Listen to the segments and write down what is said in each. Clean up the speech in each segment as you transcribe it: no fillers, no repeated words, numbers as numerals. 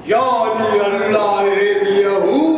یا علی اللہ یہو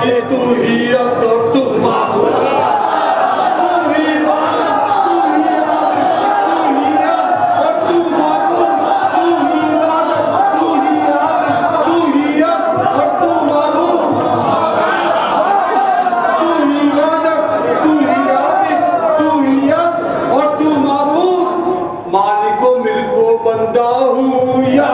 عبادی تو ہی عبد اور تو معبود تو ہی عبادت تو ہی عبد اور تو معبود تو ہی عبادت تو ہی عبد تو ہی عبد اور تو معبود تو ہی عبادت تو ہی عبد تو ہی عبد اور تو معبود مالک و ملک و بندہ ہوں یا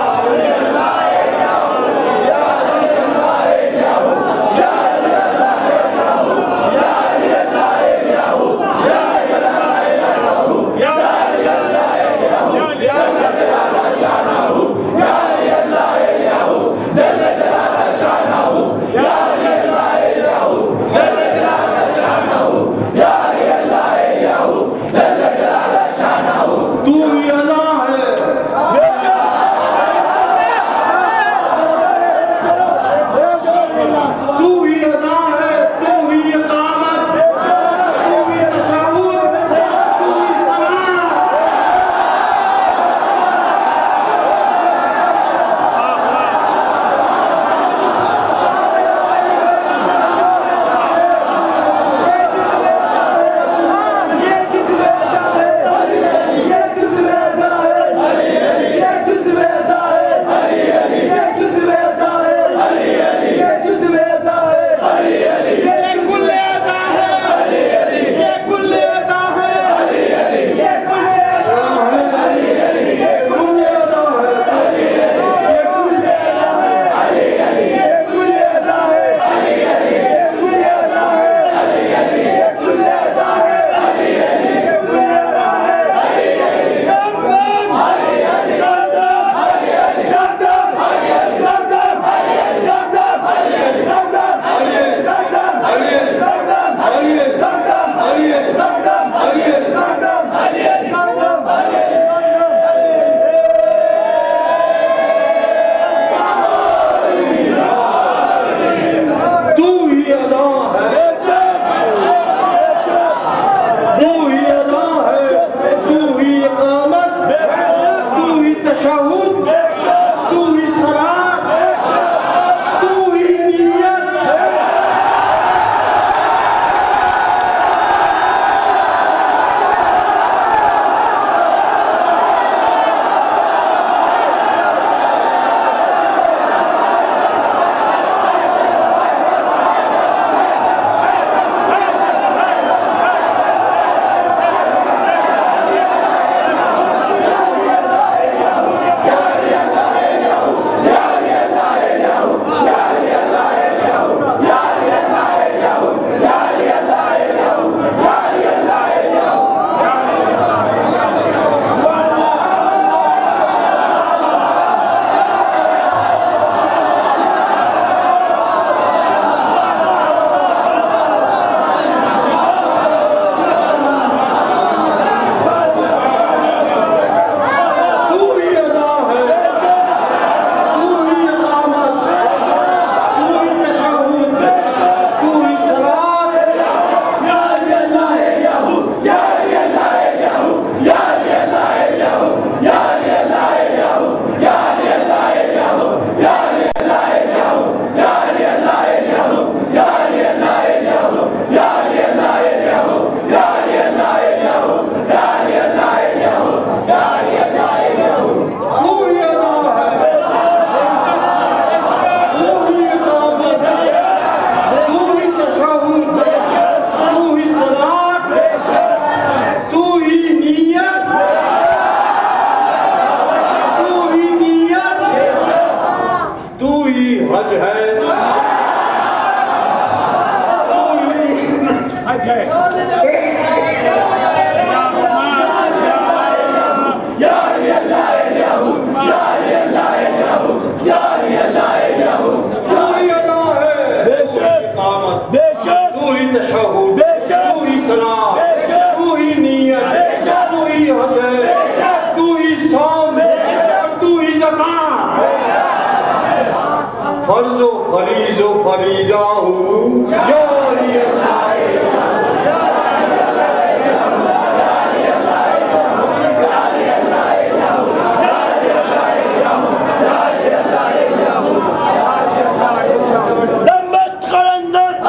فرض و فریض و فریضہ ہوں دمت قلندر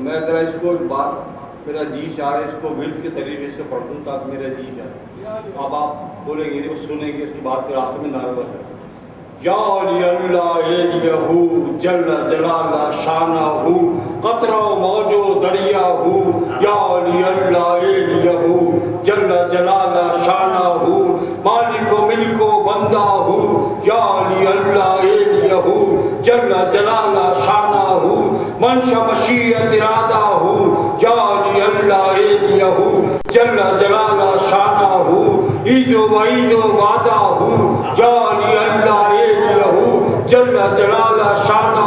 میں ذرا اس کو ایک بات میرا جی چاہ ہے اس کو ورد کے طریقے سے پڑھ دوں تاکہ میرا جی چاہے. اب آپ بولیں گے وہ سنیں گے اس کی بات کے راستے میں نروس ہے. یا علی اللہ ایلیہو جل جلالہ شانہ قطرہ موجو دریا ہو. یا علی اللہ ایلیہو جل جلالہ شانہ مالک و ملک و بندہ ہو. یا علی اللہ ایلیہو جل جلالہ شانہ منشا مشیت ارادہ ہو. یا علی اللہ ایلیہو جل جلالہ شانہ عید و وعید و وعدہ ہو. یا علی اللہ ایلیہو جل جلالہ شانہ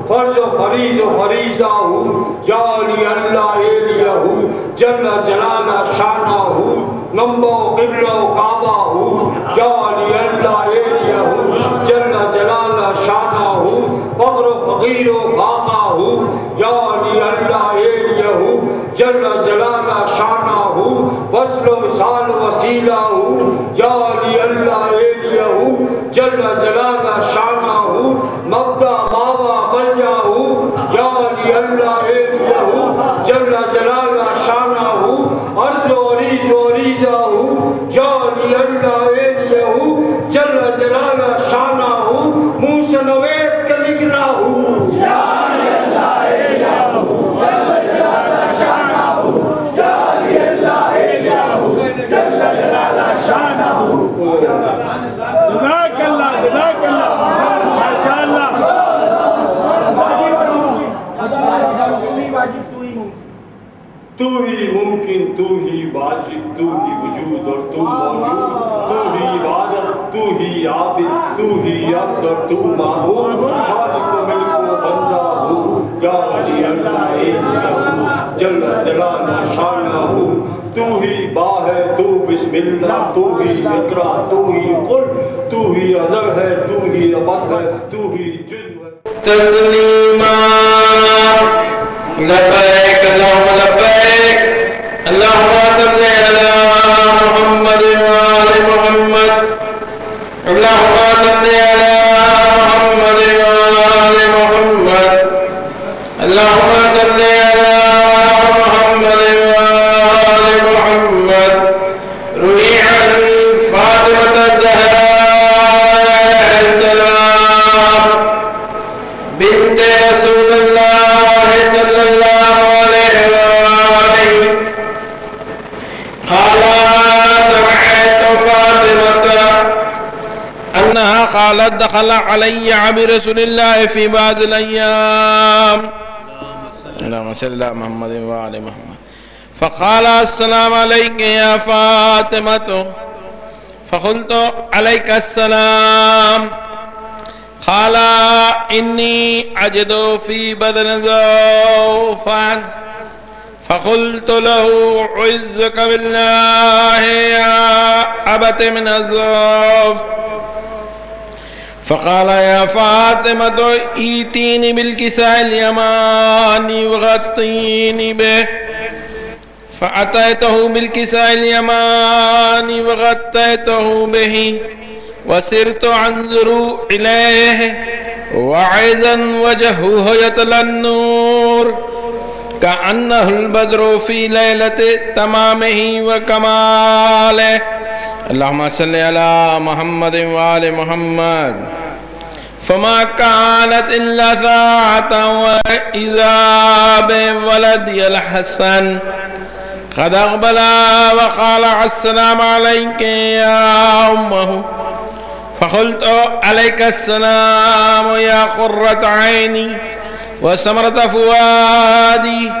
فرض و فریض و فریضہ ہو. یا علی اللہ ایلیہو جل جلالہ شانہ نمبو قبلہ و کعبہ ہو. یا علی اللہ ایلیہو جل جلالہ شانہ فقر و فقیر و باقا ہو. یا علی اللہ ایلیہو جل جلالہ شانہ وصل و وصال و وسیلہ ہو. یا علی اللہ ایلیہو جل جلالہ شانہ مبدہ ماوا ملجا ہو. یا علی اللہ ایلیہو جل جلالہ شانہ عرض و عریض و عریضہ ہو. یا علی اللہ ایلیہو جل جلالہ شانہ منہ سے نوید کے لکھنا ہو. یا علی اللہ ایلیہو جل جلالہ شانہ یا علی اللہ ایلیہو جل جلالہ شانہ. جزاک اللہ جزاک اللہ ماشاء اللہ. تو ہی ممکن تو ہی واجب تو ہی وجود اور تو موجود تو ہی عبادت تو ہی عابد تو ہی عبد اور تو معبود مالک و ملک و بندہ ہو. یا علی اللہ ایلیہو جل جلالہ شانہ تو ہی با ہے تو بسم اللہ تو ہی اقرا تو ہی قل تو ہی ازل ہے تو ہی ابد ہے تو ہی جزو ہے. تسلیما لبیک اللہم لبیک اللہم صلی علی محمد وآل محمد اللہم صلی علی محمد وآل محمد اللہم صلی علی محمد وآل محمد. روی عن فاطمة الزہراء السلام بنت رسول اللہ صلی اللہ علیہ وآلہ قالت رأيت فاطمة أنها قالت دخل علي عبد رسول الله في بعض الأيام اللهم صل على محمد وآل محمد فقال السلام عليك يا فاطمة فقلت عليك السلام. قال إني أجد في بدن ضعفا فقلت له أعوذك بالله يا أبت من الضعف. فقال يا فاطمة ائتيني بالكساء اليماني وغطيني به. فأتيته بالكساء اليماني وغطيته به وسرت أنظر إليه وعيذا وجهه يتلى النور كأنه البدر في ليلة تمامه وكماله. اللهم صل على محمد وآل محمد. فما كانت إلا ساعة وإذا بولدي الحسن قد أقبل وقال السلام عليك يا أمه. فقلت عليك السلام يا قرة عيني وثمرة فؤادي.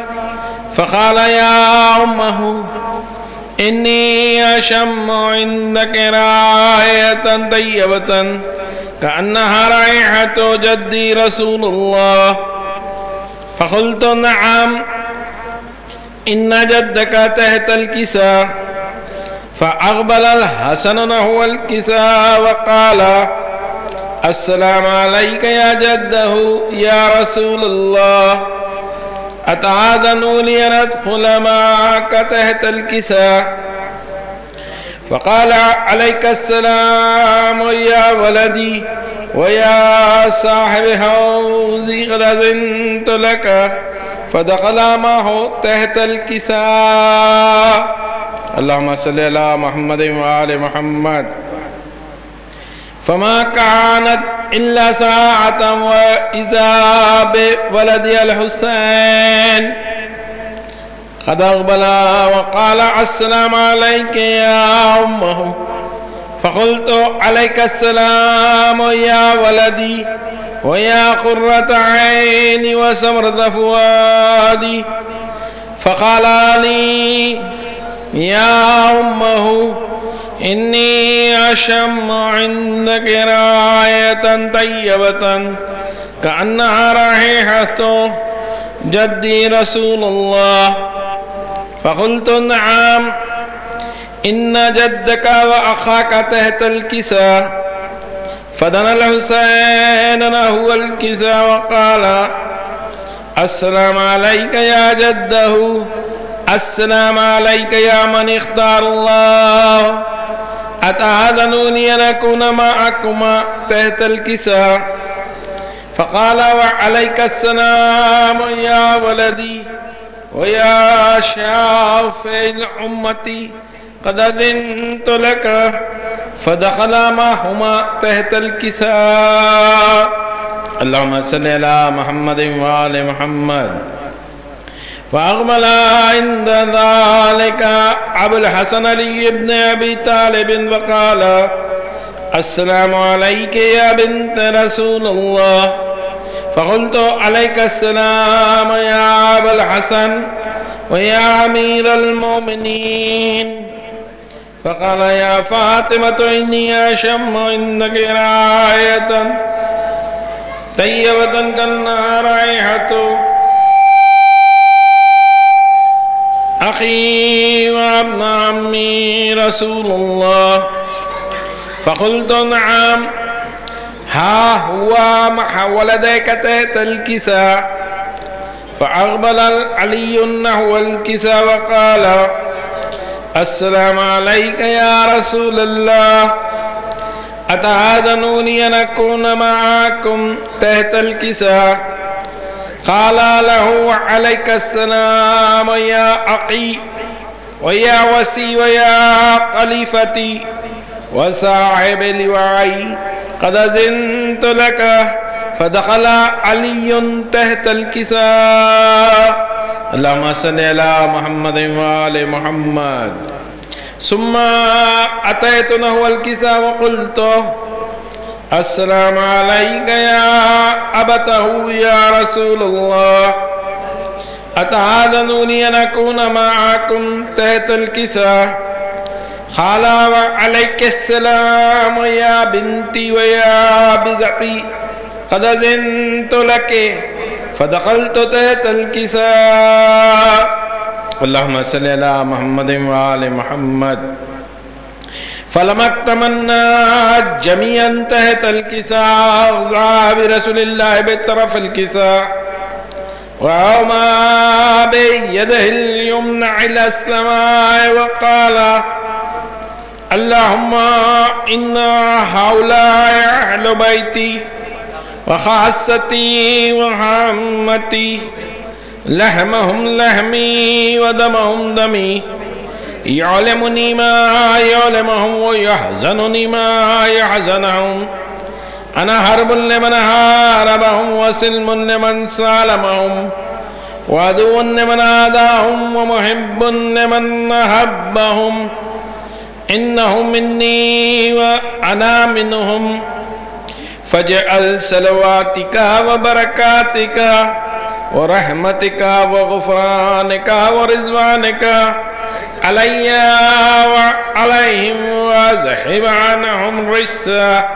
فقال يا أمه إني أشم عندك رائحة طيبة كأنها رائحة جدي رسول الله. فقلت نعم إن جدك تحت الكساء. فأقبل الحسن نحو الكساء وقال السلام عليك يا جده يا رسول الله أتعاذن لي أن أدخل معك تحت الكساء. فقال عليك السلام يا ولدي ويا صاحب حوزي قد أذنت لك فدخل معه تحت الكساء اللهم صل على محمد وآل محمد فما كانت إلا ساعة وإذا بولدي الحسين قد أقبل وقال السلام عليك يا أمه فقلت عليك السلام يا ولدي ويا قرة عيني وسمرة فؤادي فقال لي يا أمه إني أشم عندك راية طيبة كأنها رائحة جدي رسول الله فقلت نعم إن جدك وأخاك تحت الكساء فدنا الحسين نحو الكساء وقال السلام عليك يا جده السلام عليك يا من اختار الله أتأذنوني أن أكون معكما تحت الكساء فقال وعليك السلام يا ولدي ويا شافع الأمة قد أذنت لك فدخل معهما تحت الكساء اللهم صل على محمد وآل محمد فأقبل عند ذلك أبو الحسن علي بن أبي طالب وقال السلام عليك يا بنت رسول الله فقلت عليك السلام يا أبا الحسن ويا أمير المؤمنين فقال يا فاطمة إني أشم عندك راية طيبة كأنها رائحة أخي وابن عمي رسول الله فقلت نعم ها هو مع ولديك تحت الكساء فأقبل علي نحو الكساء وقال السلام عليك يا رسول الله أتأذنوني أن أكون معكم تحت الكساء قال له وعليك السلام يا أخي ويا وسي ويا خليفتي وصاحب لواعي قد أذنت لك فدخل علي تحت الكساء اللهم صل على محمد وآل محمد ثم أتيت نحو الكساء وقلت السلام عليك يا أبته يا رسول الله أتأذنوني أن أكون معكم تحت الكساء قال وعليك السلام يا بنتي ويا بذتي قد أذنت لك فدخلت تحت الكساء اللهم صل على محمد وآل محمد فلما اكتملنا جميعا تحت الكساء أخذ برسول الله بطرف الكساء وأومى بيده اليمنى إلى السماء وقال اللهم إن هؤلاء أهل بيتي وخاصتي وعامتي لحمهم لحمي ودمهم دمي يعلمني ما يعلمهم ويحزنني ما يحزنهم أنا حرب لمن حاربهم وسلم لمن سالمهم وعدو لمن عاداهم ومحب لمن أحبهم إنهم مني وأنا منهم فاجعل صلواتك وبركاتك ورحمتك وغفرانك ورضوانك علي وعليهم وازحب عنهم رجسا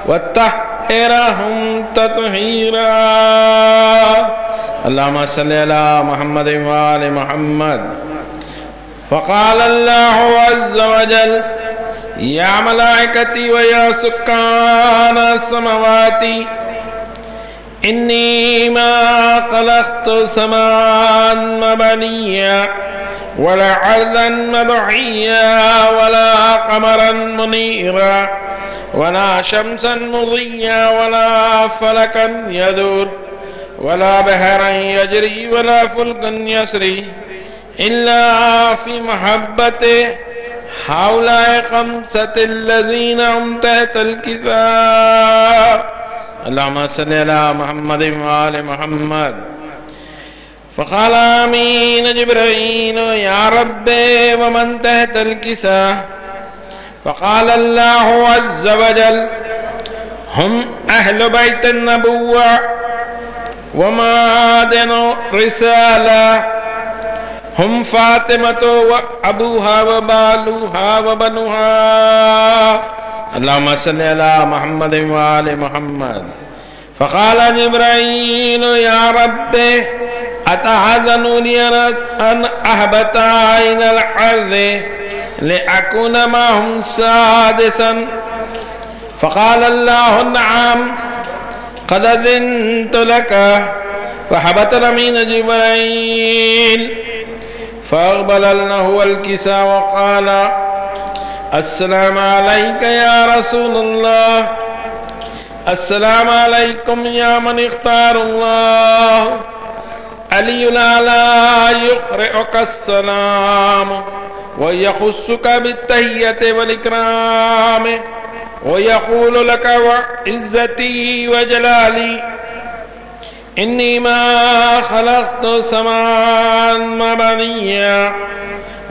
وطهرهم تطهيرا اللهم صل على محمد وآل محمد فقال الله عز وجل يا ملائكتي ويا سكان السماوات إني ما خلقت سماء مبنيا ولا عرضا مبعيا ولا قمرا منيرا ولا شمسا مضيا ولا فلكا يدور ولا بحرا يجري ولا فلكا يسري إلا في محبته هؤلاء خمسة الذين هم تحت الكتاب. اللهم صل على محمد وآل محمد. فقال آمين جبرائيل يا رب ومن تحت الكساء. فقال الله عز وجل هم أهل بيت النبوة ومعادن رسالة، هم فاطمة وأبوها وبالوها وبنوها. اللهم صل على محمد وآل محمد. فقال جبرائيل يا رب أتأذن لي أن أهبط إلى الأرض لأكون معهم سادسا؟ فقال الله نعم قد أذنت لك. فهبط من جبرائيل فأقبل له الكساء وقال السلام عليك يا رسول الله، السلام عليكم يا من اختار الله. علي لا يقرئك السلام ويخصك بالتحية والإكرام ويقول لك وعزتي وجلالي إني ما خلقت سماء مبنيا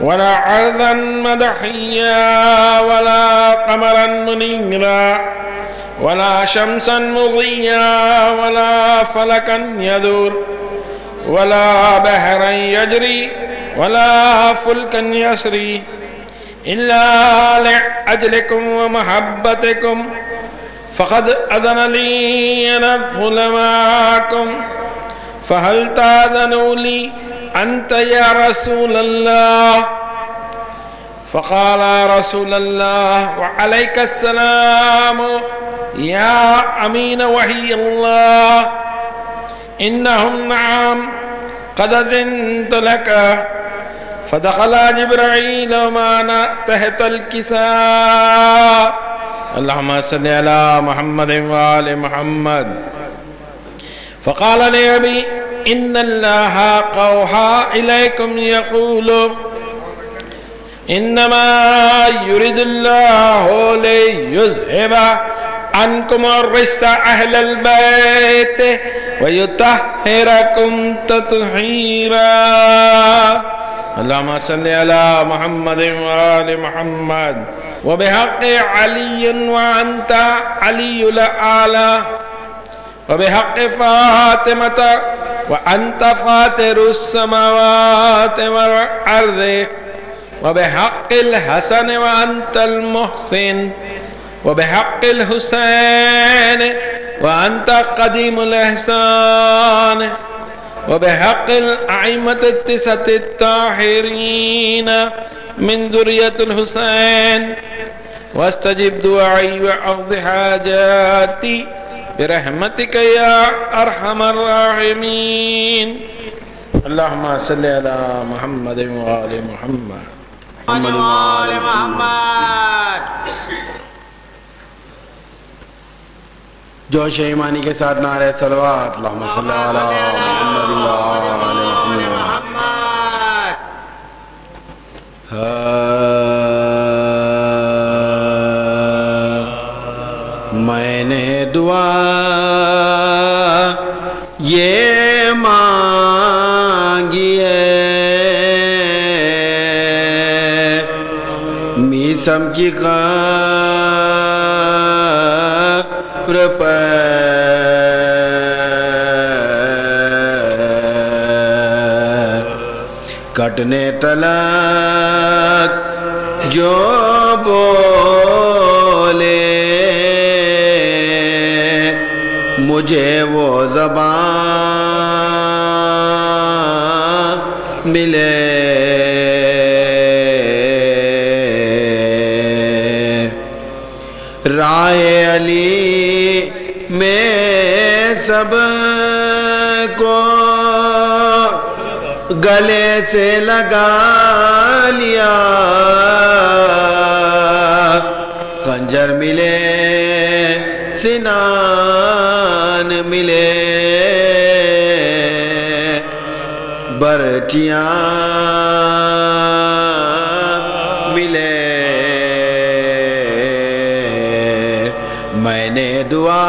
ولا عرضا مدحيا ولا قمرا منيرا ولا شمسا مضيا ولا فلكا يدور ولا بحرا يجري ولا فلكا يسري إلا لأجلكم ومحبتكم. فقد أذن لي أن أدخل معكم، فهل تأذن لي أنت يا رسول الله؟ فقال رسول الله وعليك السلام يا أمين وحي الله. إنهم نعم قد أذنت لك. فدخل جبرائيل معنا تحت الكساء. اللهم صل على محمد وآل محمد. فقال لأبي إن الله أوحى إليكم يقول إنما يريد الله ليذهب عنكم الرجس أهل البيت ويطهركم تطهيرا. اللهم صل على محمد وآل محمد. وبحق علي وأنت علي الأعلى، وبحق فاطمة وأنت فاطر السماوات والأرض، وبحق الحسن وأنت المحسن، وبحق الحسين وأنت قديم الإحسان، وبحق الأئمة التسعة الطاهرين من ذرية الحسين. واستجب دعائي وأقض حاجاتي برحمتك يا أرحم الراحمين. اللهم صل على محمد وآل محمد. محمد وآل محمد. جوش ایمانی کے ساتھ نعرہ صلوات. اللہم صلی علی محمد وآل محمد. میں نے دعا یہ مانگی ہے میسم کی قبر پر کٹنے تلک جو بولے مجھے وہ زبان ملے راہ علی میں سب کو گلے سے لگا لیا خنجر ملے سنان ملے برچیاں ملے میں نے دعا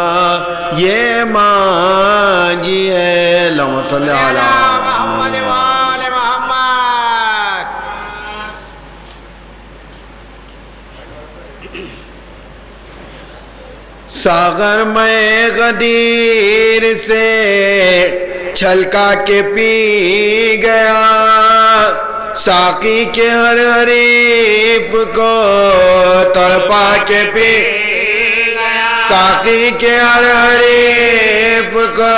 یہ مانگی ہے اللہم صلی علی محمد وآل محمد ساغر میں غدیر سے چھلکا کے پی گیا ساقی کے ہر حریف کو تڑپا کے پی ساقی کے ہر حریف کو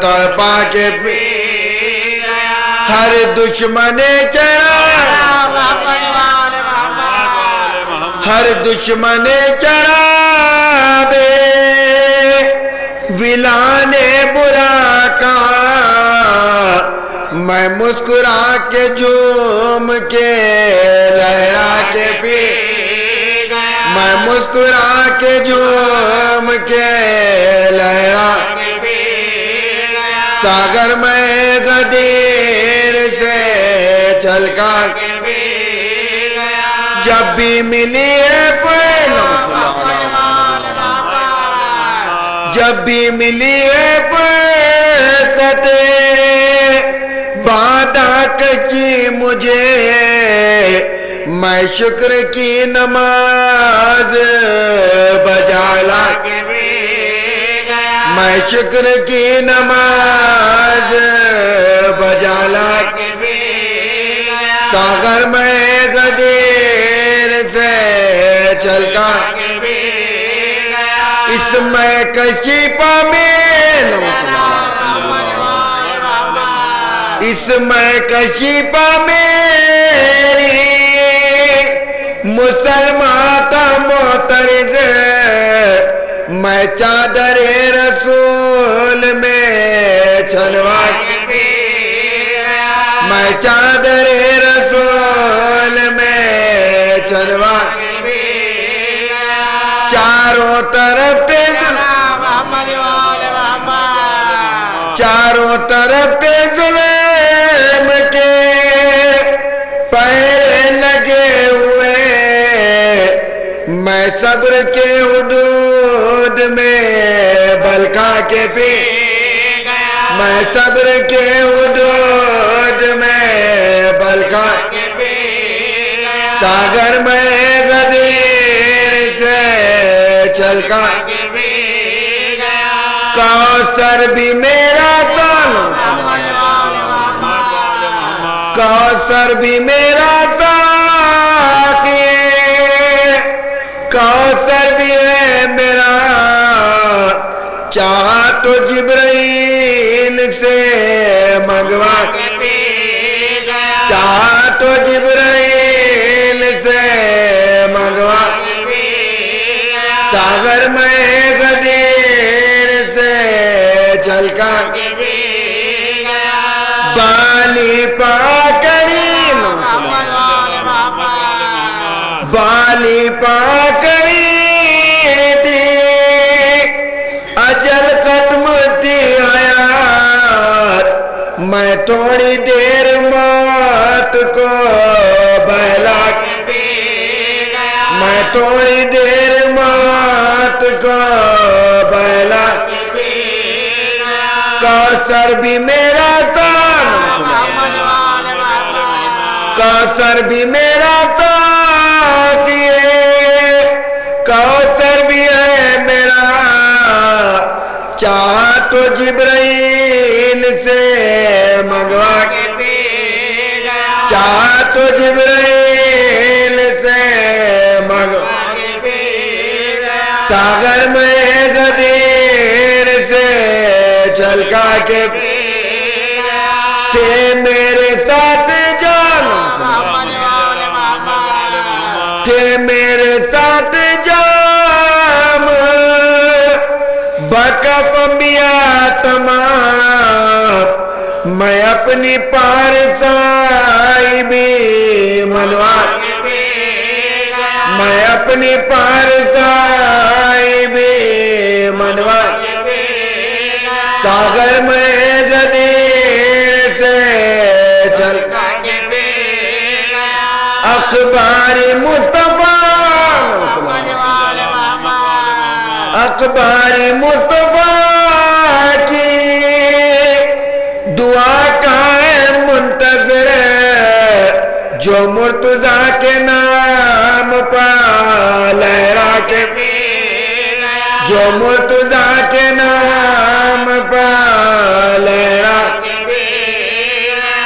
تڑپا کے پی ہر دشمن چڑھا ہر دشمن چڑھا بے ولا نے برا کہا میں مسکرا کے جھوم کے لہرا کے پی میں مسکرا کے جھوم کے لہرا ساگر میں غدیر سے چھلکا جب بھی ملی ہے جب بھی ملی ہے فرصت وعدہ کی مجھے میں شکر کی نماز بجا لا میں شکر کی نماز بجا لا ساغر میں غدیر سے چھلکا اس میں کشی پا میں اس میں کشی پا میری مسلمان تا محترز میں چادر رسول میں چھلوا میں چادر رسول میں چھلوا چاروں طرف چاروں طرف ظلم کے پہرے لگے ہوئے میں صبر کے حدود میں بلکا کے پی میں صبر کے حدود میں بلکا ساگر میں غدیر سے چھلکا کوثر بھی میرا کوثر بھی میرا ساقی کوثر بھی ہے میرا چاہا تو جبرائیل سے منگوا چاہا تو جبرائیل سے منگوا ساگر میں غدیر سے چھلکا بالی پاکڑی بالی پاکڑی تھی اجل ختم تھی حیات میں تھوڑی دیر موت کو بہلا میں تھوڑی دیر موت کو بہلا کوثر بھی میرا کوثر بھی میرا ساقی کوثر بھی ہے میرا چاہا تو جبرائیل سے منگوا چاہا تو جبرائیل سے منگوا ساگر میں غدیر سے چھلکا کے تھے میرے ساتھ جان تھے میرے ساتھ جام بکف انبیاء تمام میں اپنی پارسائی بھی منوا میں اپنی پارسائی بھی منوا ساگر میں غدیر سے چل اخبار مصطفیٰ اخبار مصطفیٰ کی دعا کا منتظر جو مرتضیٰ کے نام پہ لہرا کے جو مرتضیٰ کے نام پہ لہرا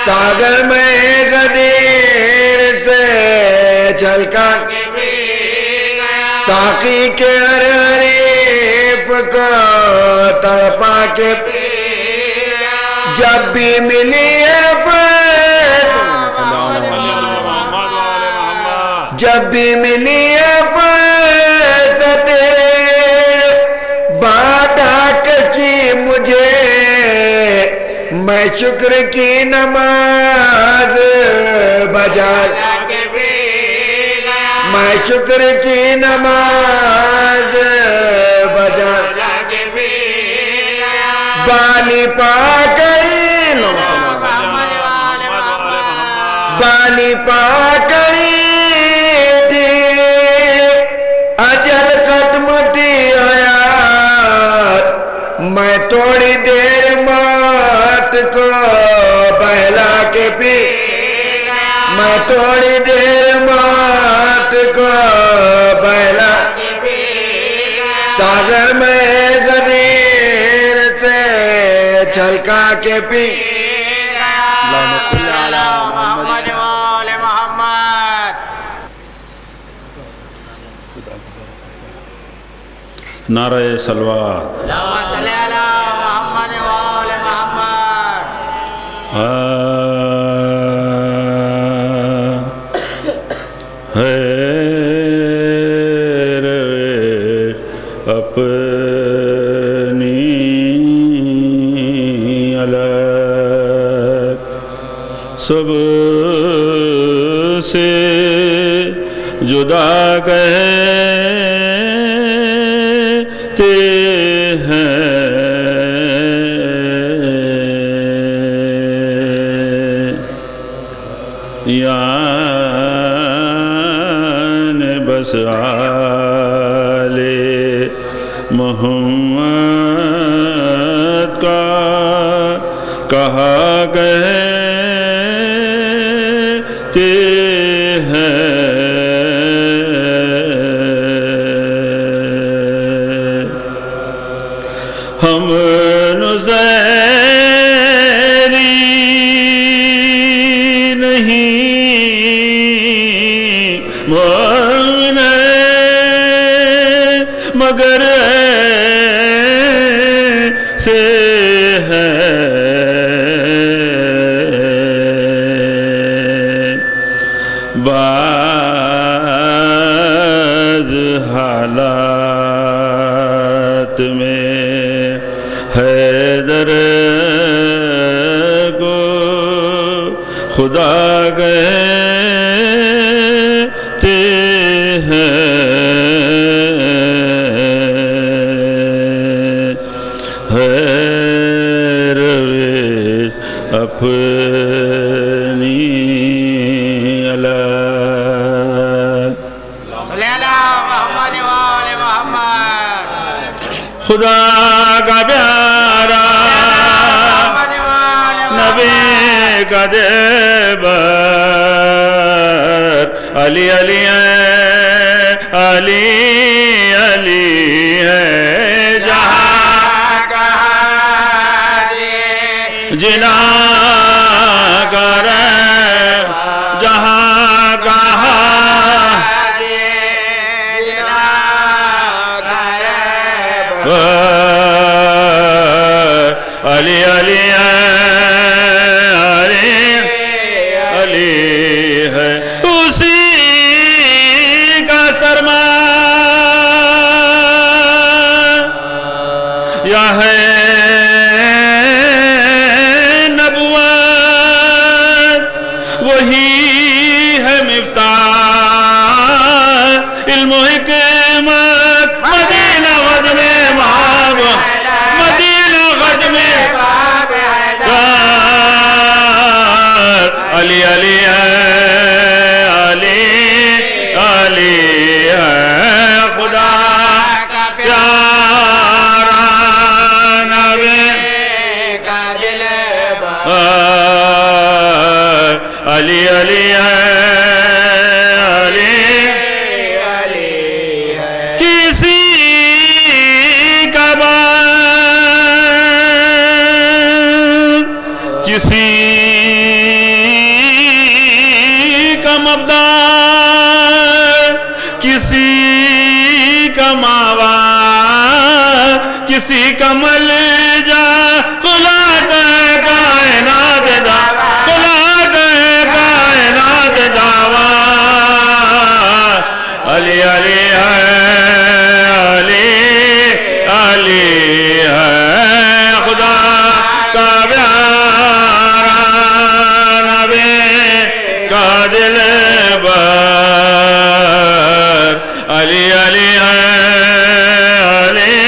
ساگر میں غدیر سے چھلکا ساقی کے ہر حریف کو تڑپا کے جب بھی ملی ہے جب بھی ملی ہے فرصت بادہ کچی مجھے میں شکر کی نماز بجا میں شکر کی نماز بجا بالی پاکڑی بالی پاکڑی اجل ختم تھی حیات میں تھوڑی دیر موت کو بہلا کے پی میں تھوڑی دیر موت کو بہلا ساگر میں غدیر سے چھلکا کے پی اللہم صلی علی محمد وآل محمد نعرہ صلوات اللہم صلی علی محمد وآل محمد اپنی الگ سب سے جدا کہتے ہیں یعنی بس آل محمد کا کہا کہتے ہیں ہم نظری نہیں مومن مگر سے ہے بعض حالات میں حیدر کو خدا کہتے ہیں روش اپنی الگ صلی علی محمد وآل محمد خدا کا پیارا نبی کا دیبر علی علی ہے علی علی ہے جہاں جنا کر جہاں کہا علی علی علی ہے اسی کا سرمایہ ہے وہی ہے مفتاح علم و خدمت مدینہ غد میں باب مدینہ غد میں علی علی ہے علی علی ہے خدا کا پیارا نبی کا دل علی علی ہے علی علی ہے کسی کا بات کسی کا مبدا کسی کا ماوا کسی کا ملجا خلاص کائنات دا خلاص کائنات دعوا علی علی ہے علی علی ہے خدا کا پیارا نبی کا دل بر علی علی ہے علی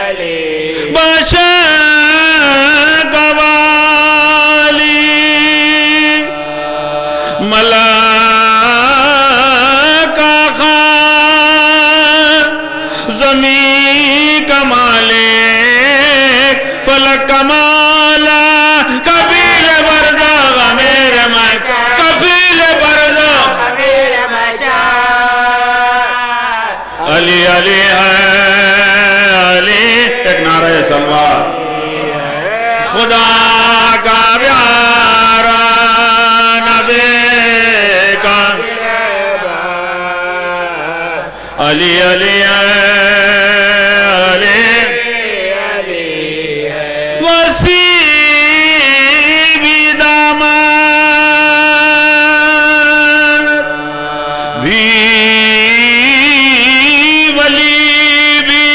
علی بشر قوالی ملائکہ خان زمین کا مالک فلک کا مالا کفیل برزخ میرے من کفیل برزخ امیر مچار علی علی ہے علی ایک نعرہ سلوات خدا کا پیارا نبی کا علی علی ہے علی وسیع بھی دامن بھی ولی بھی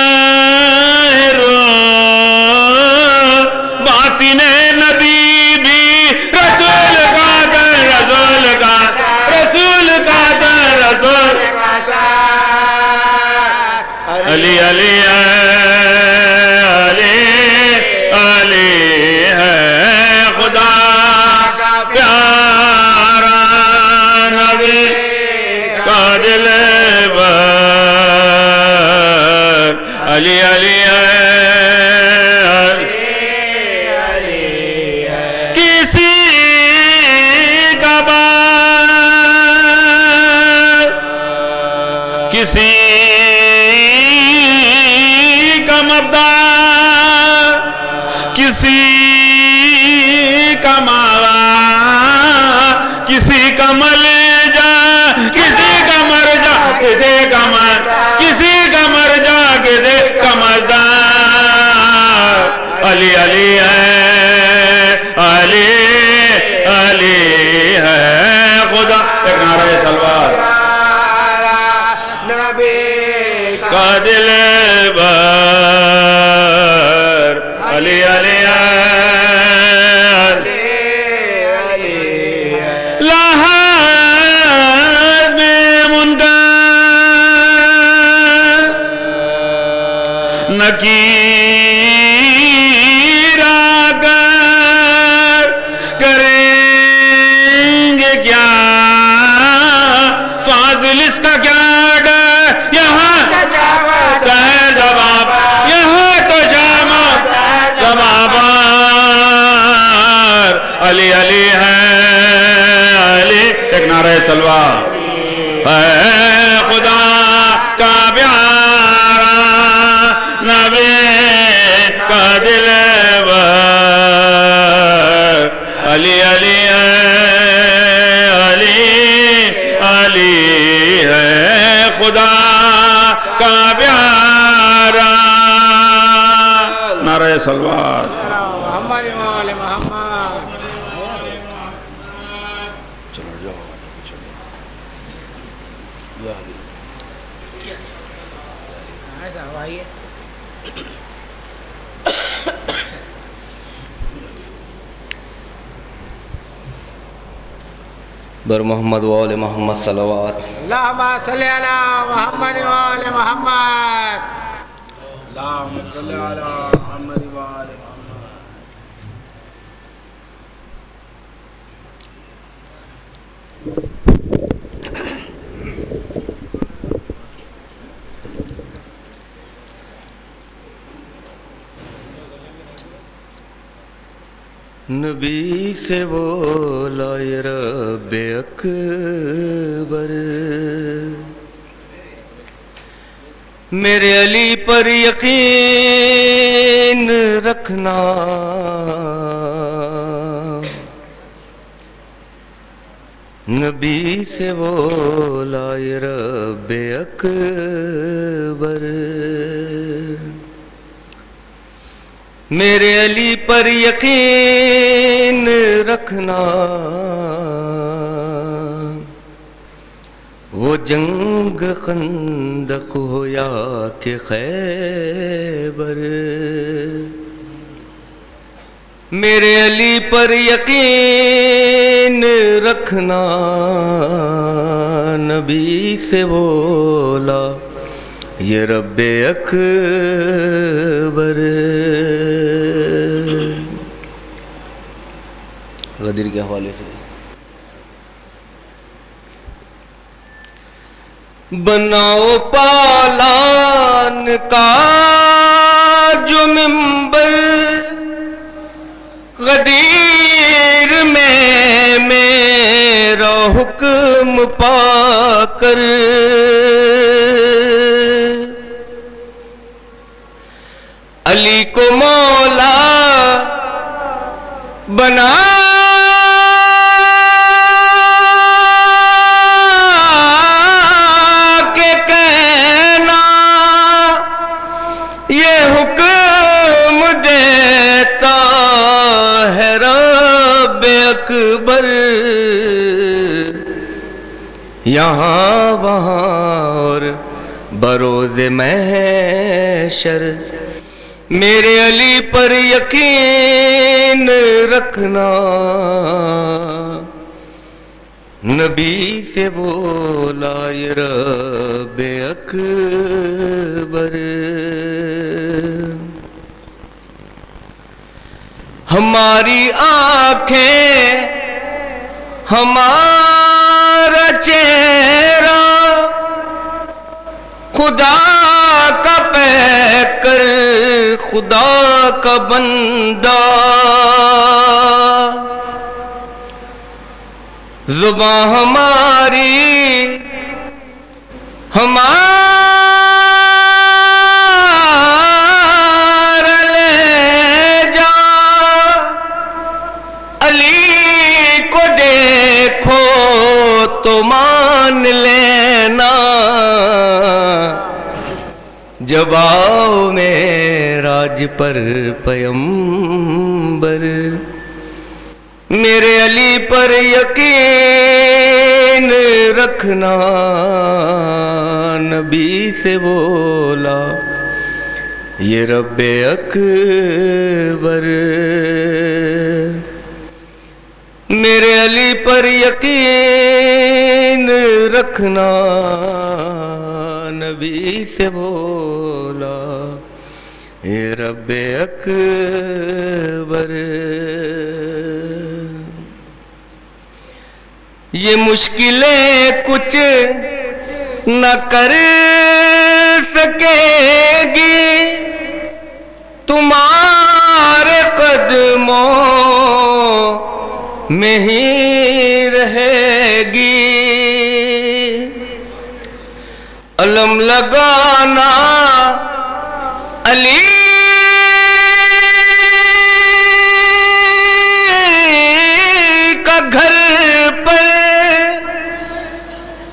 وظاہر باطن نبی بھی رسول کا در رسول کا رسول کا در رسول علی علی ہے علی علی ہے خدا کا پیارا نبی کا دل بر علی علی ہے کسی کا بات کسی کا مبدا کسی کا ماوا کسی کا ملجا کسی کا مرجا کسی کا مر کسی کا مرجا کسی کا مزدار علی علی ہے علی علی ہے خدا ایک نعرہ سلوات نبی کا دل بر علی علی ہے لحد میں منکر نکیر آ کر کریں گے کیا فاضل اس کا کیا ڈر یہاں سہر جواب یہاں تو شام جواب علی علی ہے علی ایک نعرہ سلوات ہے خدا کا پیارا نبی کا دل بر علی علی ہے علی علی ہے خدا کا پیارا نعرہ سلوات محمد وآل محمد ایسا ہوائی ہے بر محمد و آل محمد صلوات. اللهم صل على محمد وآل محمد. اللهم صل على محمد وآل محمد. نبی سے بولا یہ رب اکبر میرے علی پر یقین رکھنا نبی سے بولا یہ رب اکبر میرے علی پر یقین رکھنا وہ جنگ خندق ہو یا کہ خیبر میرے علی پر یقین رکھنا نبی سے بولا یہ رب اکبر غدیر کے حوالے سے بناؤ پالان کا جو منبر غدیر میں میرا حکم پا کر علی کو مولا بنا کے کہنا یہ حکم دیتا ہے رب اکبر یہاں وہاں اور بروز محشر میرے علی پر یقین رکھنا نبی سے بولا یہ رب اکبر ہماری آنکھیں ہمارا چہرہ خدا کا پیکر خدا کا بندہ زباں ہماری ہمارا لہجہ علی کو دیکھو تو مان لینا جب آؤ معراج پر پیمبر میرے علی پر یقین رکھنا نبی سے بولا یہ رب اکبر میرے علی پر یقین رکھنا نبی سے بولا یہ رب اکبر یہ مشکلیں کچھ نہ کر سکے گی تمہارے قدموں میں ہی رہے گی علم لگانا علی کا گھر پر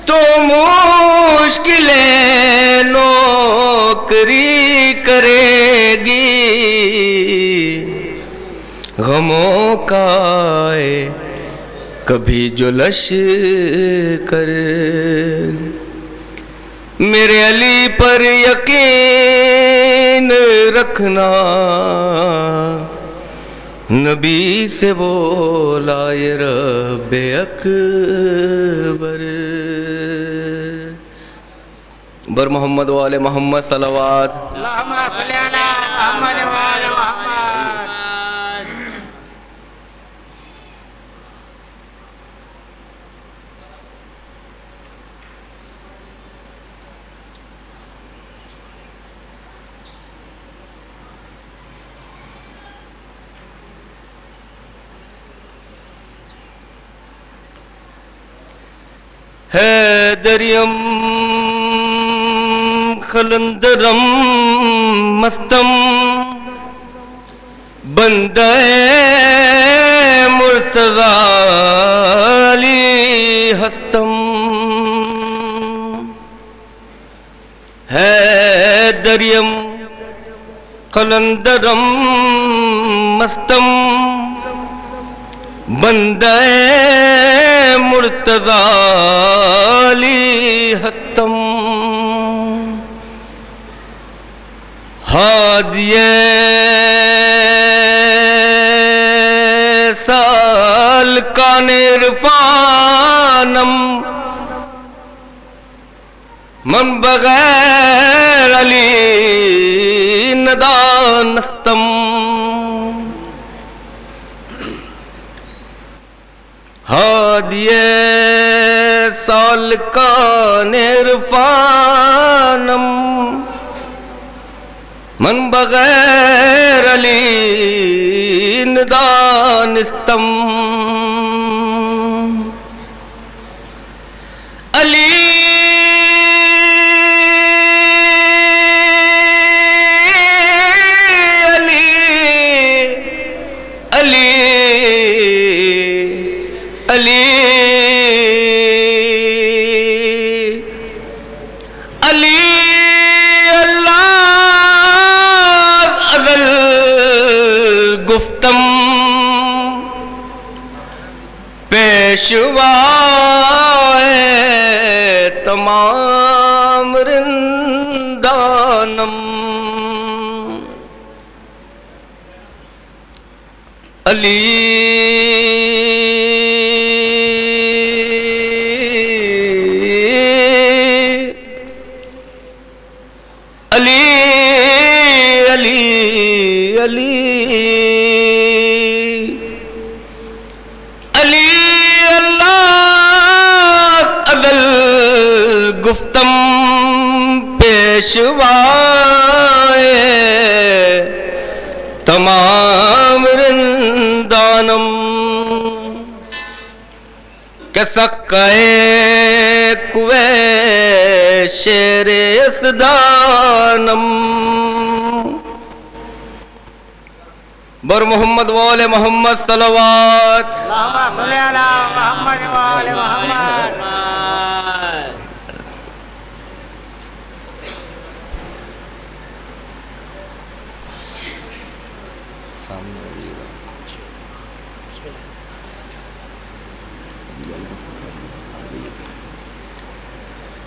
تو مشکلیں نوکری کرے گی غموں کا کبھی جو لشکر میرے علی پر یقین رکھنا نبی سے بولا یہ رب اکبر بر محمد وآل محمد صلوات اللہم صلی علی محمد وآل محمد حیدریم خلندرم مستم بندہ مرتضی علی ہستم حیدریم خلندرم مستم بندہ مرتضی علی ہستم ہادی سالکان عرفانم من بغیر علی ندانستم ہادی سالکان عرفانم من بغیر علی ندانستم علی پیشوائے تمام رندانم علی علی علی علی گفتم پیشوائے تمام رندانم کہ سکائے کوے شیر اسدانم بر محمد وآل محمد صلوات اللہم صلی علی محمد وآل محمد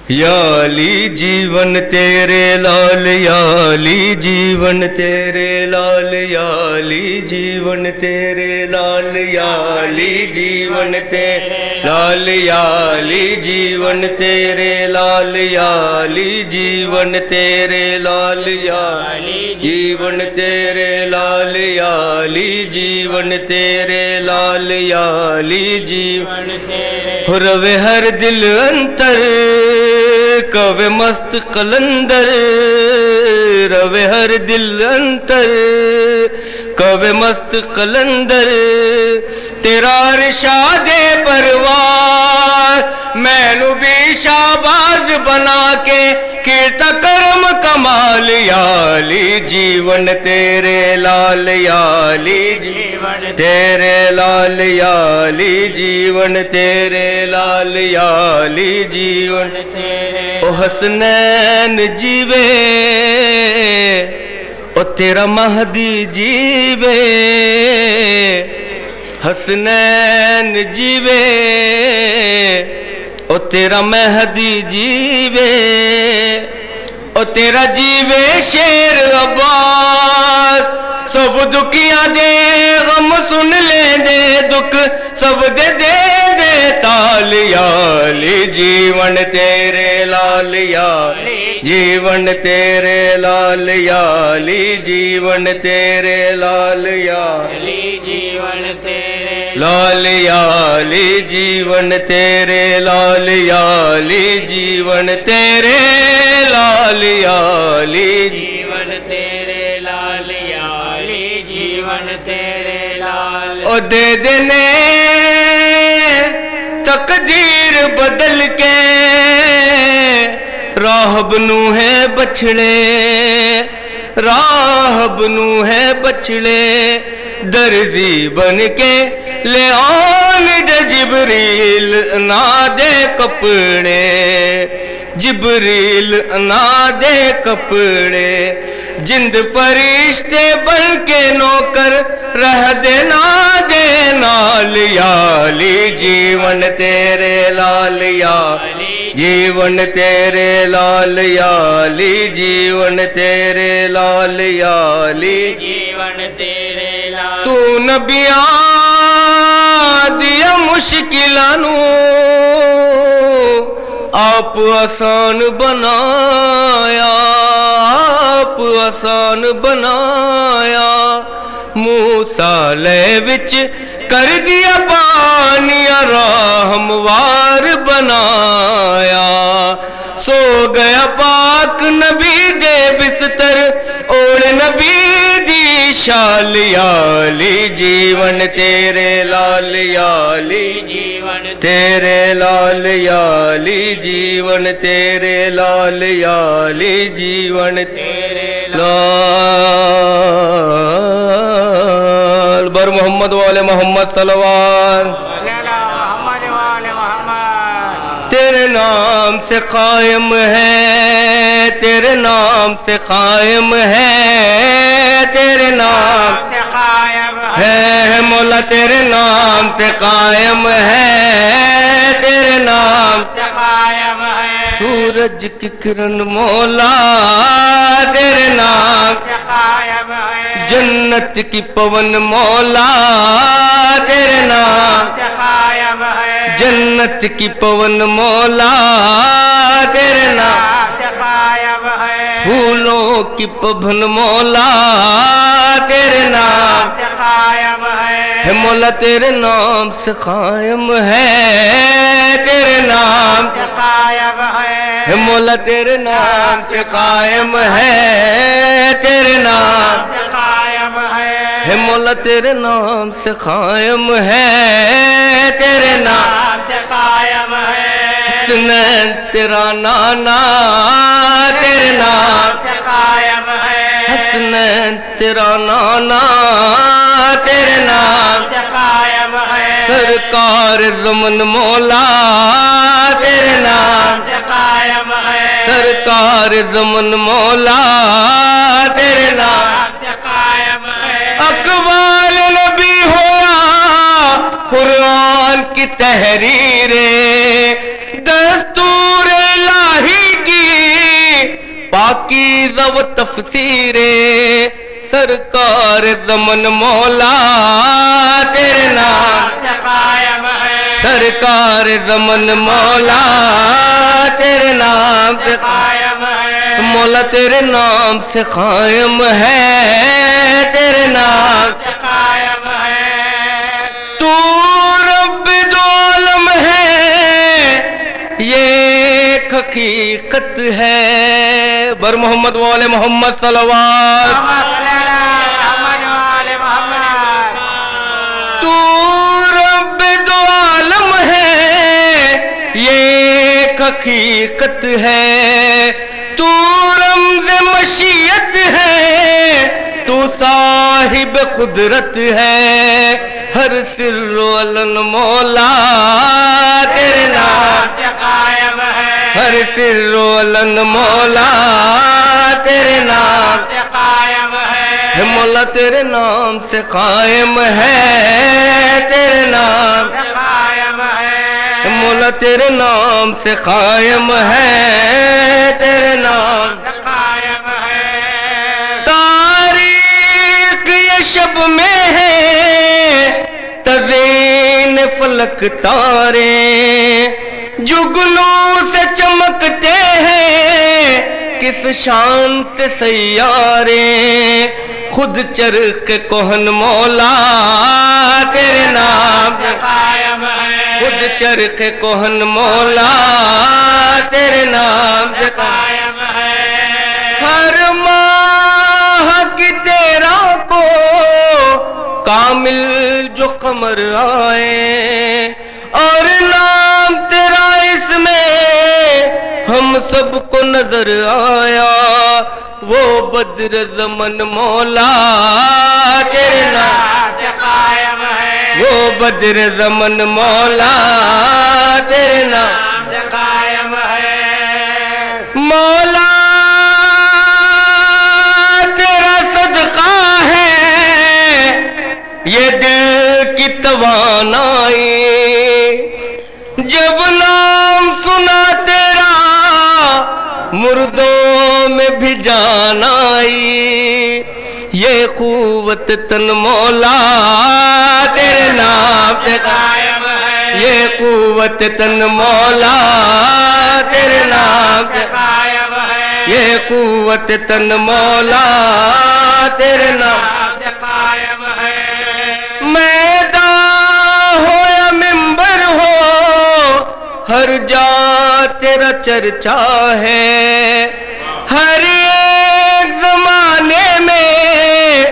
یا علی جیون تیرے لال یا علی جیون تیرے لال یا علی جیون تیرے لال یا علی جیون تیرے لال یا علی جیون تیرے لال یا علی جیون تیرے لال یا علی جیون تیرے لال یا علی جیون تیرے لال یا علی جیون تیرے روے ہر دل انتر کوے مست قلندر روے ہر دل انتر کوے مست قلندر تیرا رشاد پروار میں نو بھی شاباز بنا کے کیرتا کرم کمال یا علی جیون تیرے لال یا علی جیون تیرے لال یا علی جیون تیرے لال یا علی جیون او حسنین جیوے او تیرا مہدی جیوے حسنین جیوے او تیرا مہدی جیوے او تیرا جیوے شیر عباس سب دکھیاں دے غم سن لیں دے دکھ سب دے دے دے تالیا لی جیون تیرے لالیا جیون تیرے لالیا لی جیون تیرے لالیا جیون تیرے لالیا لی جیون تیرے لالیا لی جیون تیرے لالیا لی جیون تیرے لالیا جیون تیرے لال او دے دینے تقدیر بدل کے راہب نو ہے بچھڑے راہب نو ہے بچھڑے درزی بن کے لے آن دے جبریل نا دے کپڑے جبریل نا دے کپڑے جند فرشتے بن کے نوکر رہ دینا دے نالیا لی جیون تیرے لالیا جیون تیرے لالیا لی جیون تیرے لالیا لی جیون تیرے لال تو نبیاں دیا مشکلانو آپ آسان بنایا آپ آسان بنایا موسیٰ لے وچ کر دیا پانی رحموار بنایا سو گیا پاک نبی دے بستر اوڑ نبی دی شالیا لی جیون تیرے لالیا لی جیون تیرے لالیا لی جیون تیرے لالیا لی جیون تیرے لال بر محمد والے محمد صلوات محمد وال محمد تیرے نام سے قائم ہے تیرے نام سے قائم ہے تیرے نام سے قائم ہے مولا تیرے نام سے قائم ہے تیرے نام سے قائم ہے سورج کی کرن مولا تیرے نام سے قائم ہے جنت کی پون مولا تیرے نام سے قائم ہے جنت کی پون مولا تیرے نام سے قائم ہے پھولوں کی پبن مولا تیرے نام سے قائم ہے مولا تیرے نام سے قائم ہے تیرے نام سے قائم ہے مولا تیرے نام سے قائم ہے تیرے نام سے قائم ہے مولا تیرے نام سے قائم ہے تیرے نام سے قائم ہے حسنین تیرا نانا تیرے نام سے قائم ہے حسنین تیرا نانا تیرے نام سے قائم ہے سرکار زمن مولا تیرے نام سے قائم ہے سرکار زمن مولا تیرے نام سے قائم ہے اقوال نبی ہوا قرآن کی تحریر دستور الہی کی پاکیزہ و تفسیر سرکار زمن مولا تیرے نام سے قائم ہے سرکار زمن مولا تیرے نام سے قائم ہے مولا تیرے نام سے قائم ہے تیرے نام سے قائم ہے تو رب دو عالم ہے یہ ایک حقیقت ہے بر محمد والے محمد صلوات محمد وال محمد تو رب دو عالم ہے یہ ایک حقیقت ہے تو رمز مشیت ہے تو صاحب قدرت ہے ہر سر و علن مولا تیرے نام سے قائم ہے ہر سر و علن مولا تیرے نام سے قائم ہے مولا تیرے نام سے قائم ہے تیرے نام سے قائم ہے مولا تیرے نام سے قائم ہے تیرے نام سے قائم میں ہے تزئین فلک تارے، جگنوں سے چمکتے ہیں کس شان سے سیارے، خود چرخ کہن مولا تیرے نام سے قائم ہے، خود چرخ کہن مولا تیرے نام سے قائم ہے، ہر ماہ کی تیرا کو کامل جو قمر آئے، اور نام تیرا اس میں ہم سب کو نظر آیا، وہ بدر زمن مولا تیرے نام سے قائم ہے، وہ بدر زمن مولا تیرے نام سے قائم ہے، مولا تیرا صدقہ ہے یہ دل کی توانائی، جب نام سنا تیرا مردوں میں بھی جان آئی، یہ قوت تن مولا تیرے نام سے قائم ہے، یہ قوت تن مولا تیرے نام سے قائم ہے، یہ قوت تن مولا تیرے نام سے قائم ہے، میدان ہو یا منبر ہو ہر جا تیرا چرچا ہے، ہر ایک زمانے میں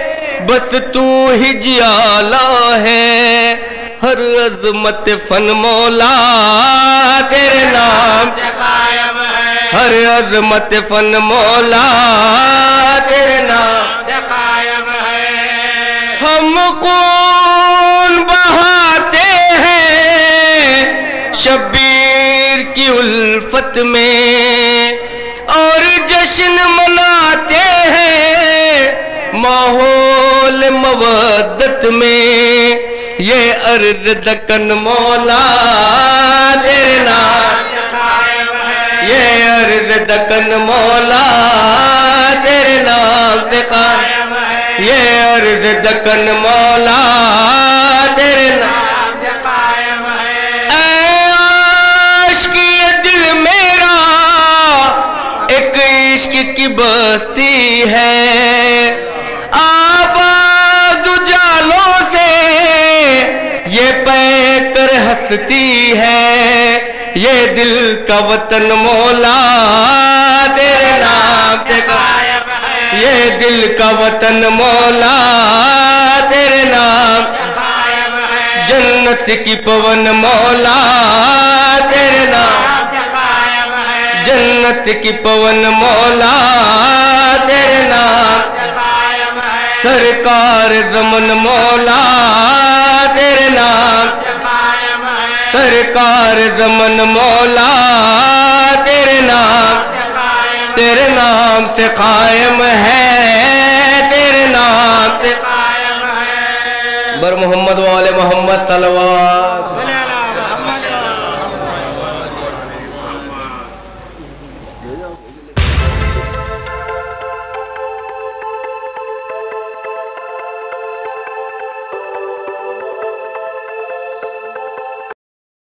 بس تو ہی جیالا ہے، ہر عظمت فن مولا تیرے نام سے قائم ہے، ہر عظمت فن مولا تیرے نام سے قائم ہے، ہم کون بہاتے ہیں شبیر کی الفت میں، اور جشن مناتے ہیں ماحول مودت میں، یہ عرض دکن مولا تیرے نام سے قائم ہے، یہ عرض دکن مولا تیرے نام سے قائم ہے، یہ عرض دکن مولا تیرے نام سے قائم ہے، اے عاشق یہ دل میرا ایک عشق کی بستی ہے، آباد اجالوں سے یہ پے کر ہستی ہے، یہ دل کا وطن مولا تیرے نام سے قائم ہے، یہ دل کا وطن مولا تیرے نام قائم ہے، جنت کی پون مولا تیرے نام سے قائم ہے، جنت کی پون مولا تیرے نام سے قائم ہے، سرکار زمن مولا تیرے نام سے قائم ہے، سرکار زمن مولا تیرے نام سے قائم تیرے نام سے قائم ہے، تیرے نام سے قائم ہے، بر محمد والے محمد صلوات صلی اللہ محمد